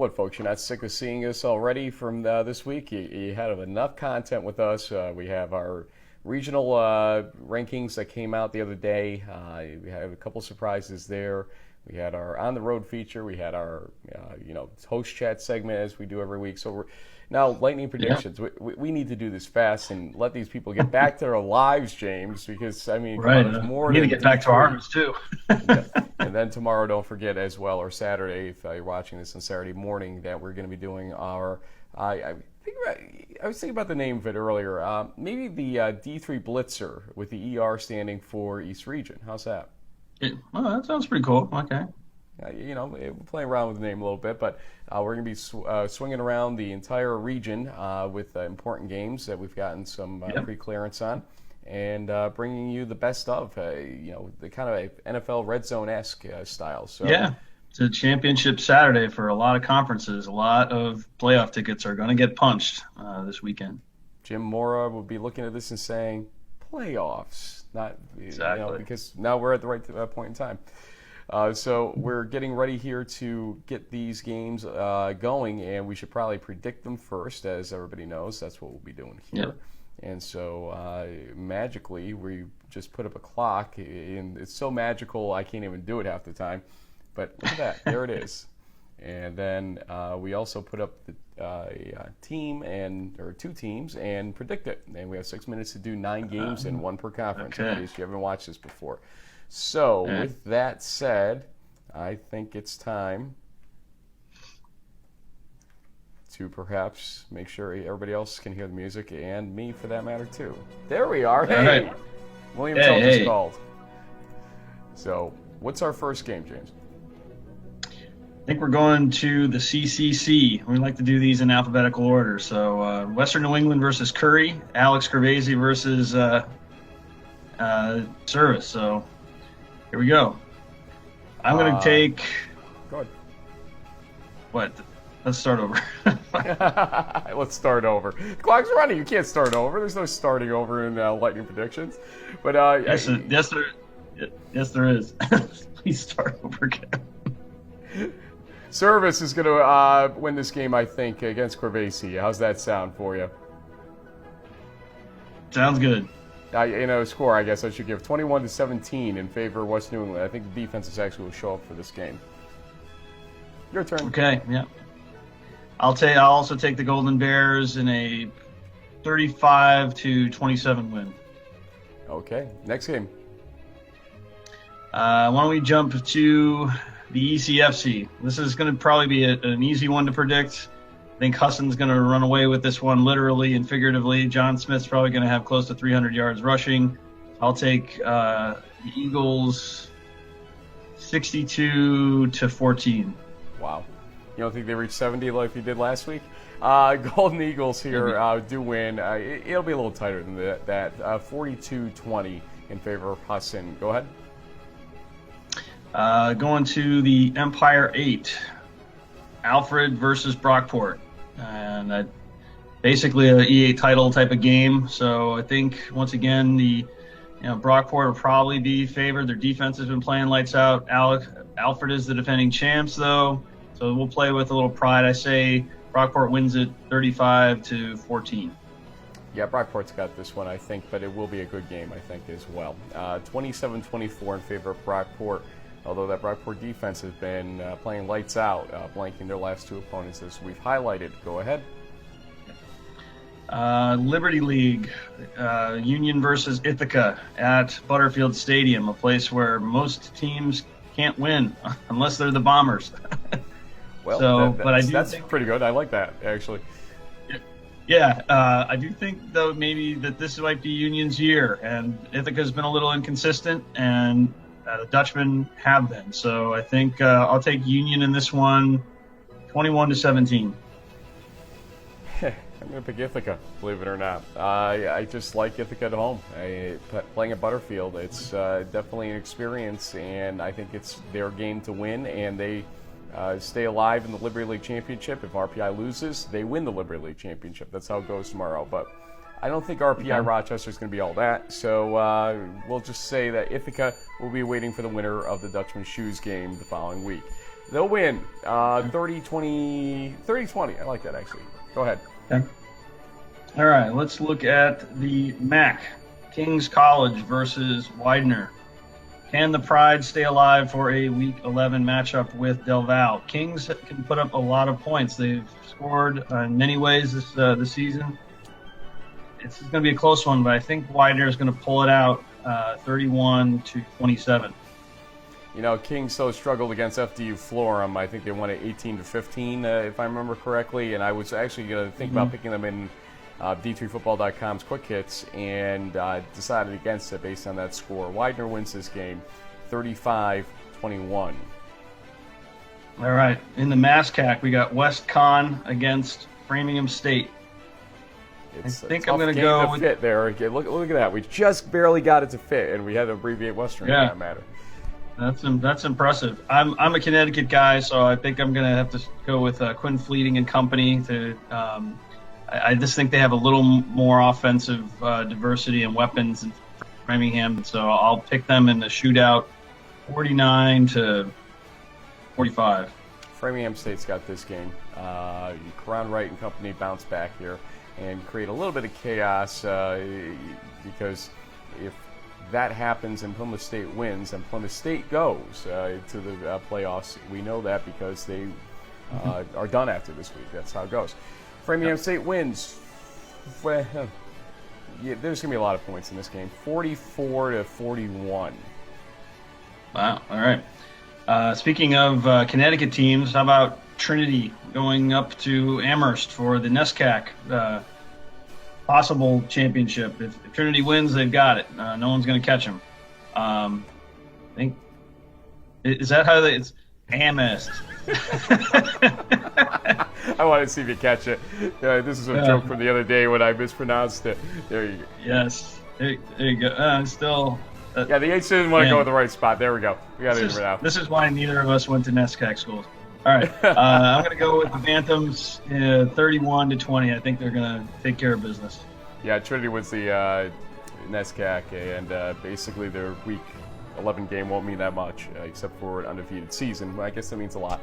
What, folks, you're not sick of seeing us already from this week? You had enough content with us. We have our regional rankings that came out the other day. We had a couple surprises there. We had our on-the-road feature. We had our, host chat segment as we do every week. So we're now lightning predictions. Yeah. We need to do this fast and let these people get back to their lives, James, because, I mean, right. there's more we need to get back to ours, too. Yeah. And then tomorrow, don't forget as well, or Saturday, if you're watching this on Saturday morning, that we're going to be doing our, I was thinking about the name of it earlier, maybe the D3 Blitzer with the ER standing for East Region. How's that? Well, that sounds pretty cool. Okay. We're playing around with the name a little bit, but we're going to be swinging around the entire region with important games that we've gotten some pre-clearance on, and bringing you the best of, the kind of NFL Red Zone-esque style. So yeah, it's a championship Saturday for a lot of conferences. A lot of playoff tickets are going to get punched this weekend. Jim Mora will be looking at this and saying, playoffs, not exactly. Because now we're at the right point in time. So we're getting ready here to get these games going, and we should probably predict them first, as everybody knows. That's what we'll be doing here. Yep. And so magically, we just put up a clock, and it's so magical I can't even do it half the time. But look at that, there it is. And then we also put up a team or two teams and predict it. And we have 6 minutes to do 9 games and one per conference. Okay. In case you haven't watched this before. So with that said, I think it's time to perhaps make sure everybody else can hear the music, and me for that matter too. There we are. Hey, right. William Telford's called. So what's our first game, James? I think we're going to the CCC. We like to do these in alphabetical order. So Western New England versus Curry, Alex Gervaisi versus Service. So here we go. I'm going to take... Go ahead. What? Let's start over. Let's start over. The clock's running. You can't start over. There's no starting over in lightning predictions. But yes, there is. Please start over again. Service is going to win this game, I think, against Corvasi. How's that sound for you? Sounds good. Score, I guess I should give 21-17 in favor of West New England. I think the defenses actually will show up for this game. Your turn. Okay, yeah. I'll also take the Golden Bears in a 35-27 win. Okay, next game. Why don't we jump to the ECFC? This is going to probably be an easy one to predict. I think Husson's going to run away with this one literally and figuratively. John Smith's probably going to have close to 300 yards rushing. I'll take the Eagles 62-14. Wow. You don't think they reach 70 like you did last week? Golden Eagles here do win. It'll be a little tighter than that. 42-20 in favor of Husson. Go ahead. Going to the Empire 8. Alfred versus Brockport. And basically an E8 title type of game. So I think, once again, Brockport will probably be favored. Their defense has been playing lights out. Alfred is the defending champs, though. So we'll play with a little pride. I say Brockport wins it 35-14. Yeah, Brockport's got this one, I think, but it will be a good game, I think, as well. 27-24 in favor of Brockport, although that Brockport defense has been playing lights out, blanking their last two opponents as we've highlighted. Go ahead. Liberty League, Union versus Ithaca at Butterfield Stadium, a place where most teams can't win unless they're the Bombers. Well, that's pretty good. I like that, actually. Yeah, I do think, though, maybe that this might be Union's year, and Ithaca's been a little inconsistent, and the Dutchmen have been. So I think I'll take Union in this one, 21-17. I'm going to pick Ithaca, believe it or not. I just like Ithaca at home. Playing at Butterfield, it's definitely an experience, and I think it's their game to win, and they stay alive in the Liberty League Championship. If RPI loses, they win the Liberty League Championship. That's how it goes tomorrow. But I don't think RPI Rochester is going to be all that. So we'll just say that Ithaca will be waiting for the winner of the Dutchman Shoes game the following week. They'll win 30-20. 30-20. I like that, actually. Go ahead. Okay. All right, let's look at the MAC. King's College versus Widener. Can the Pride stay alive for a Week 11 matchup with Del Val? Kings can put up a lot of points. They've scored in many ways this season. It's going to be a close one, but I think Widener is going to pull it out 31-27. You know, Kings so struggled against FDU Florham. I think they won it 18-15, if I remember correctly. And I was actually going to think about picking them in D3Football.com's Quick Hits, and decided against it based on that score. Widener wins this game 35-21. All right. In the MASCAC, we got WestConn against Framingham State. I think I'm going to go with fit there. Look at that. We just barely got it to fit, and we had to abbreviate Western in that matter. That's impressive. I'm a Connecticut guy, so I think I'm going to have to go with Quinn Fleeting and company. I just think they have a little more offensive diversity and weapons in Framingham, so I'll pick them in the shootout, 49-45. Framingham State's got this game. Karan Wright and company bounce back here and create a little bit of chaos because if that happens and Plymouth State wins and Plymouth State goes to the playoffs, we know that because they are done after this week. That's how it goes. Framingham State wins. There's going to be a lot of points in this game. 44-41. Wow. All right. Speaking of Connecticut teams, how about Trinity going up to Amherst for the NESCAC possible championship? If Trinity wins, they've got it. No one's going to catch them. I think is that how it's Amherst. I wanted to see if you catch it. This is a joke from the other day when I mispronounced it. There you go. Yes. There you go. Still. Yeah, the H didn't want to go with the right spot. There we go. We got it right now. This is why neither of us went to NESCAC schools. All right. I'm going to go with the Banthams 31-20. I think they're going to take care of business. Yeah, Trinity wins the NESCAC, and basically their Week 11 game won't mean that much, except for an undefeated season. I guess that means a lot.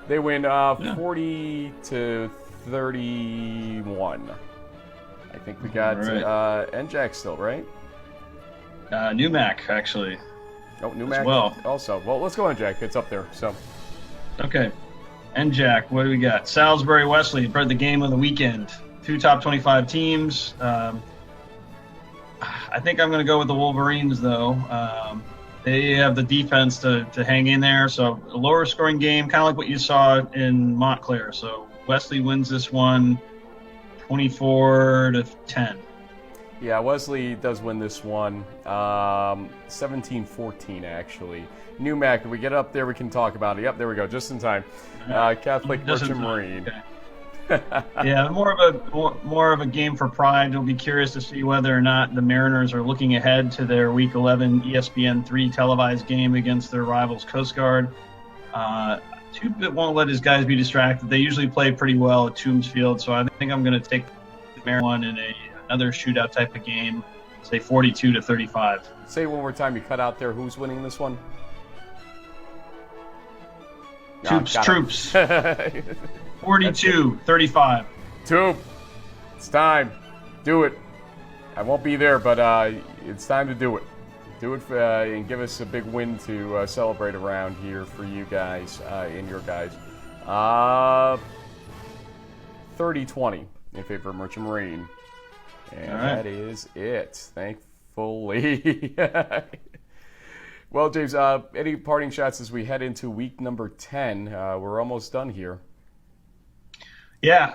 They win 40-31. I think we got NJAC still, right? NewMac, actually. Oh, NewMac also. Well, let's go NJAC. It's up there. So. Okay. NJAC, what do we got? Salisbury Wesley, the game of the weekend. 2 top 25 teams. I think I'm going to go with the Wolverines, though. They have the defense to hang in there. So a lower scoring game, kind of like what you saw in Montclair. So Wesley wins this one 24-10. Yeah, Wesley does win this one 17-14, actually. NewMac, if we get up there, we can talk about it. Yep, there we go, just in time. Catholic Merchant Marine. Okay. Yeah, more of a game for pride. We'll be curious to see whether or not the Mariners are looking ahead to their Week 11 ESPN3 televised game against their rivals Coast Guard. Tubit won't let his guys be distracted. They usually play pretty well at Toombs Field, so I think I'm going to take the Mariners one in another shootout type of game, say 42-35. Say one more time. You cut out there. Who's winning this one? Troops. 42-35. Tube, it's time. Do it. I won't be there, but it's time to do it. Do it and give us a big win to celebrate around here for you guys and your guys. 30-20 in favor of Merchant Marine. And that is it, thankfully. Well, James, any parting shots as we head into week number 10? We're almost done here. Yeah,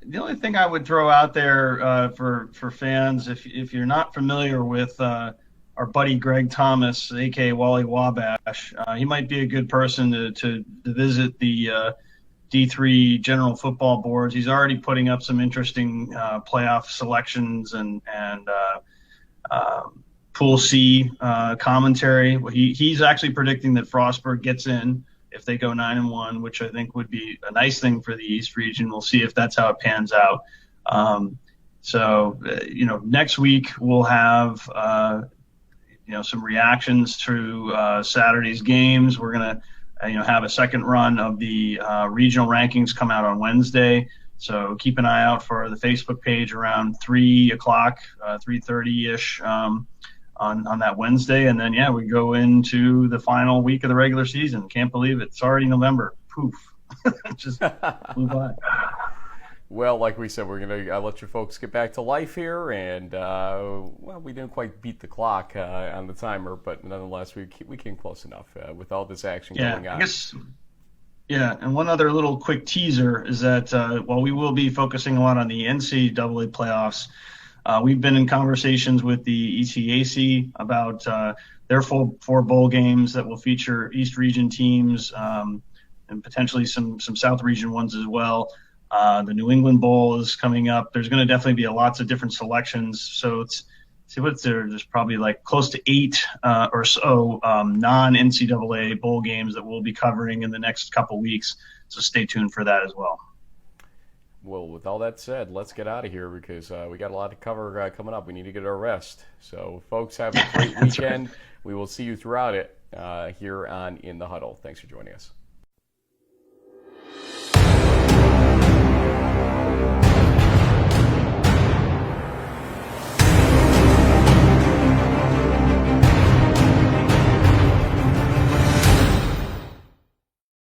the only thing I would throw out there for fans, if you're not familiar with our buddy Greg Thomas, a.k.a. Wally Wabash, he might be a good person to visit the D3 general football boards. He's already putting up some interesting playoff selections and Pool C commentary. He's actually predicting that Frostburg gets in if they go 9-1, which I think would be a nice thing for the East region. We'll see if that's how it pans out. Next week we'll have some reactions to Saturday's games. We're gonna have a second run of the regional rankings come out on Wednesday. So keep an eye out for the Facebook page around 3 o'clock, 3:30-ish on that Wednesday. And then, we go into the final week of the regular season. Can't believe it. It's already November. Poof. It just flew by. Well, like we said, we're going to let you folks get back to life here. And, we didn't quite beat the clock on the timer, but nonetheless, we came close enough with all this action going on. I guess. Yeah, and one other little quick teaser is that while we will be focusing a lot on the NCAA playoffs, we've been in conversations with the ECAC about their four bowl games that will feature East Region teams and potentially some South Region ones as well. The New England Bowl is coming up. There's going to definitely be lots of different selections. So there's probably like close to 8 or so non-NCAA bowl games that we'll be covering in the next couple weeks. So stay tuned for that as well. Well, with all that said, let's get out of here because we got a lot to cover coming up. We need to get our rest. So, folks, have a great weekend. Right. We will see you throughout it here on In the Huddle. Thanks for joining us.